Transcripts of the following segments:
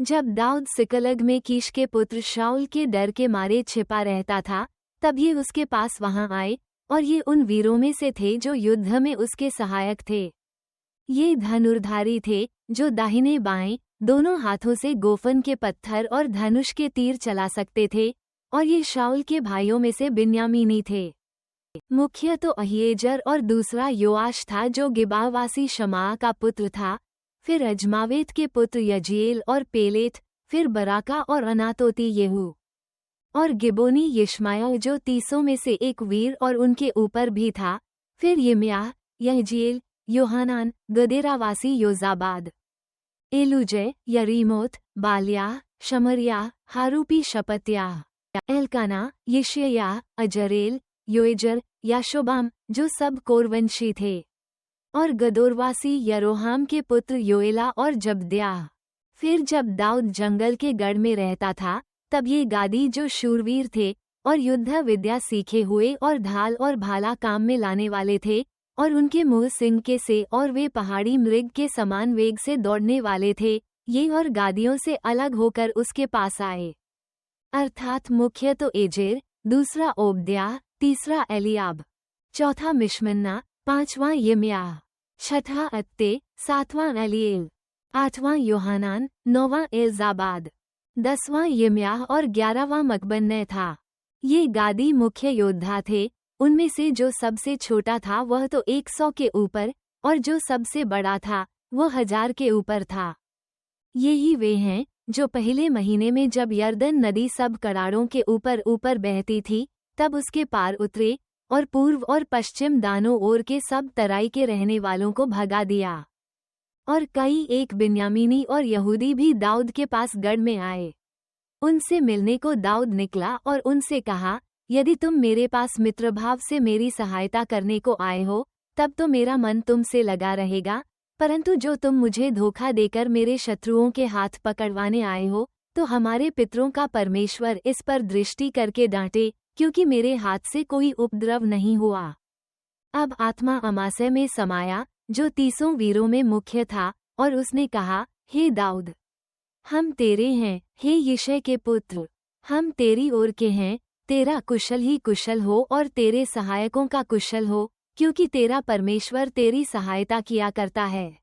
जब दाऊद सिकलग में कीश के पुत्र शाऊल के डर के मारे छिपा रहता था, तब ये उसके पास वहां आए, और ये उन वीरों में से थे जो युद्ध में उसके सहायक थे। ये धनुर्धारी थे, जो दाहिने बाएं दोनों हाथों से गोफन के पत्थर और धनुष के तीर चला सकते थे, और ये शाऊल के भाइयों में से बिन्यामीनी थे। मुख्य तो अहिएजर और दूसरा योआश था, जो गिबावासी शमा का पुत्र था, फिर अजमावेत के पुत्र यजीएल और पेलेत, फिर बराका और अनातोती येहू, और गिबोनी यिश्मायाह जो 30 में से एक वीर और उनके ऊपर भी था, फिर यिम्याह, यहजीएल, योहानान, गदेरावासी योजाबाद, एलूजय, यरीमोत, बाल्याह, शमरियाह, हारूपी शपत्याह, एलकाना, यिशयाह, अजरेल, योएजर, याशोबाम, जो सब कोरवंशी थे, और गदोरवासी यरोहाम के पुत्र योएला और जब्द्याह। फिर जब दाऊद जंगल के गढ़ में रहता था, तब ये गादी जो शूरवीर थे और युद्ध विद्या सीखे हुए और ढाल और भाला काम में लाने वाले थे, और उनके मुंह सिंह के से और वे पहाड़ी मृग के समान वेग से दौड़ने वाले थे, ये और गादियों से अलग होकर उसके पास आए। अर्थात मुख्य तो एजेर, दूसरा ओबद्याह, तीसरा एलियाब, चौथा मिशमन्ना, पांचवां यिम्याह, छठा अत्ते, सातवां एलिएल, आठवां योहानान, नौवां एलजाबाद, 10वां यिम्याह और 11वां मकबन्नै था। ये गादी मुख्य योद्धा थे। उनमें से जो सबसे छोटा था वह तो 100 के ऊपर, और जो सबसे बड़ा था वह 1000 के ऊपर था। ये ही वे हैं जो पहले महीने में जब यरदन नदी सब कड़ाड़ों के ऊपर ऊपर बहती थी, तब उसके पार उतरे और पूर्व और पश्चिम दानों ओर के सब तराई के रहने वालों को भगा दिया। और कई एक बिन्यामीनी और यहूदी भी दाऊद के पास गढ़ में आए। उनसे मिलने को दाऊद निकला और उनसे कहा, यदि तुम मेरे पास मित्रभाव से मेरी सहायता करने को आए हो, तब तो मेरा मन तुमसे लगा रहेगा, परंतु जो तुम मुझे धोखा देकर मेरे शत्रुओं के हाथ पकड़वाने आए हो, तो हमारे पितरों का परमेश्वर इस पर दृष्टि करके डांटे, क्योंकि मेरे हाथ से कोई उपद्रव नहीं हुआ। अब आत्मा अमासै में समाया, जो 30 वीरों में मुख्य था, और उसने कहा, हे दाऊद, हम तेरे हैं, हे यिशै के पुत्र, हम तेरी ओर के हैं, तेरा कुशल ही कुशल हो और तेरे सहायकों का कुशल हो, क्योंकि तेरा परमेश्वर तेरी सहायता किया करता है।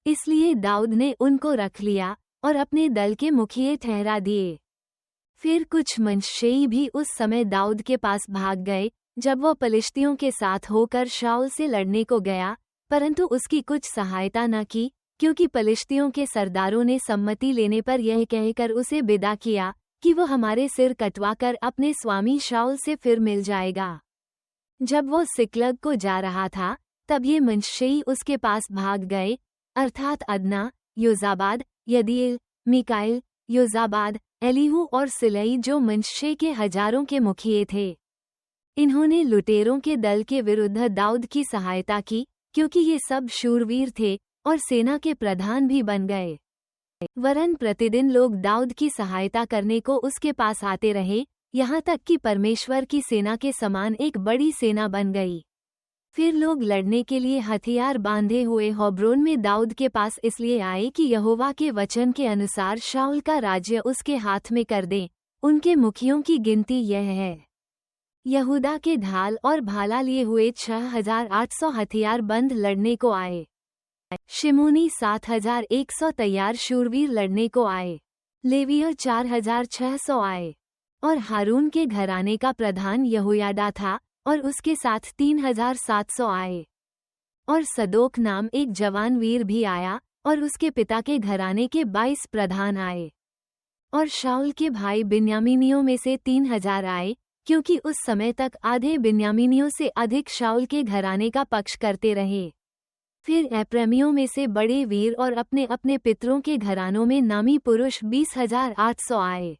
इसलिए दाऊद ने उनको रख लिया और अपने दल के मुखिए ठहरा दिए। फिर कुछ मनश्शेई भी उस समय दाऊद के पास भाग गए, जब वह पलिश्तियों के साथ होकर शाऊल से लड़ने को गया, परंतु उसकी कुछ सहायता न की, क्योंकि पलिश्तियों के सरदारों ने सम्मति लेने पर यह कहकर उसे विदा किया कि वह हमारे सिर कटवाकर अपने स्वामी शाऊल से फिर मिल जाएगा। जब वो सिकलग को जा रहा था, तब ये मनश्शेई उसके पास भाग गए, अर्थात अदना, योजाबाद, यदीएल, मिकाएल, योजाबाद, एलीहू और सिलई, जो मनश्शे के हजारों के मुखिए थे। इन्होंने लुटेरों के दल के विरुद्ध दाऊद की सहायता की, क्योंकि ये सब शूरवीर थे और सेना के प्रधान भी बन गए। वरन प्रतिदिन लोग दाऊद की सहायता करने को उसके पास आते रहे, यहाँ तक कि परमेश्वर की सेना के समान एक बड़ी सेना बन गई। फिर लोग लड़ने के लिए हथियार बांधे हुए हेब्रोन में दाऊद के पास इसलिए आए कि यहोवा के वचन के अनुसार शाऊल का राज्य उसके हाथ में कर दें। उनके मुखियों की गिनती यह है, यहूदा के ढाल और भाला लिए हुए 6800 हथियार बंद लड़ने को आए। शिमोनी 7100 तैयार शूरवीर लड़ने को आए। लेवियर 4600 आए। और हारून के घराने का प्रधान यहोयादा था, और उसके साथ 3700 आए। और सदोक नाम एक जवान वीर भी आया, और उसके पिता के घराने के 22 प्रधान आए। और शाऊल के भाई बिन्यामीनियों में से 3000 आए, क्योंकि उस समय तक आधे बिन्यामीनियों से अधिक शाऊल के घराने का पक्ष करते रहे। फिर एप्रैमियों में से बड़े वीर और अपने अपने पितरों के घरानों में नामी पुरुष 20800 आए।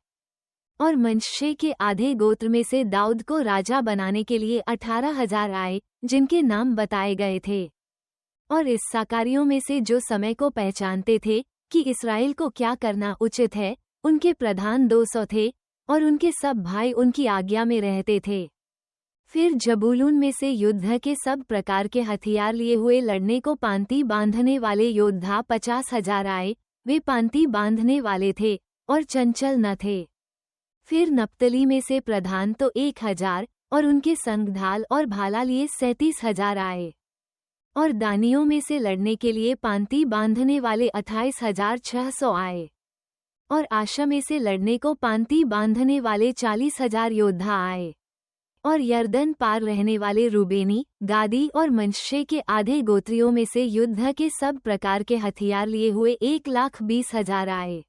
और मनश्शे के आधे गोत्र में से दाऊद को राजा बनाने के लिए 18000 आए, जिनके नाम बताए गए थे। और इस्साकारियों में से जो समय को पहचानते थे कि इस्राएल को क्या करना उचित है, उनके प्रधान 200 थे, और उनके सब भाई उनकी आज्ञा में रहते थे। फिर जबूलून में से युद्ध के सब प्रकार के हथियार लिए हुए लड़ने को पांति बांधने वाले योद्धा 50,000 आए, वे पांति बांधने वाले थे और चंचल न थे। फिर नप्तली में से प्रधान तो 1000 और उनके संग ढाल और भाला लिए 37,000 आए। और दानियों में से लड़ने के लिए पांति बांधने वाले 28,600 आए। और आशा में से लड़ने को पांति बांधने वाले 40,000 योद्धा आए। और यरदन पार रहने वाले रूबेनी, गादी और मनश्शे के आधे गोत्रियों में से युद्ध के सब प्रकार के हथियार लिए हुए 1,20,000 आए।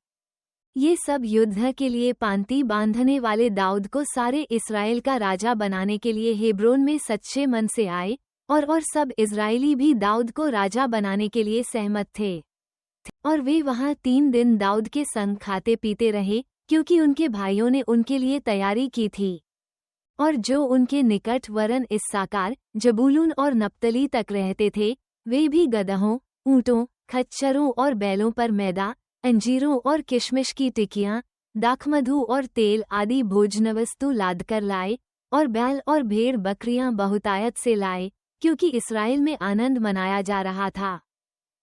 ये सब युद्ध के लिए पांति बांधने वाले दाऊद को सारे इस्राएल का राजा बनाने के लिए हेब्रोन में सच्चे मन से आए, और सब इस्राएली भी दाऊद को राजा बनाने के लिए सहमत थे। और वे वहां 3 दिन दाऊद के संग खाते पीते रहे, क्योंकि उनके भाइयों ने उनके लिए तैयारी की थी। और जो उनके निकट वरन इस्साकार, जबूलून और नप्तली तक रहते थे, वे भी गदहों, ऊँटों, खच्चरों और बैलों पर मैदा, अंजीरों और किशमिश की टिकियाँ, दाखमधु और तेल आदि भोजनवस्तु लादकर लाए, और बैल और भेड़ बकरियां बहुतायत से लाए, क्योंकि इस्राएल में आनंद मनाया जा रहा था।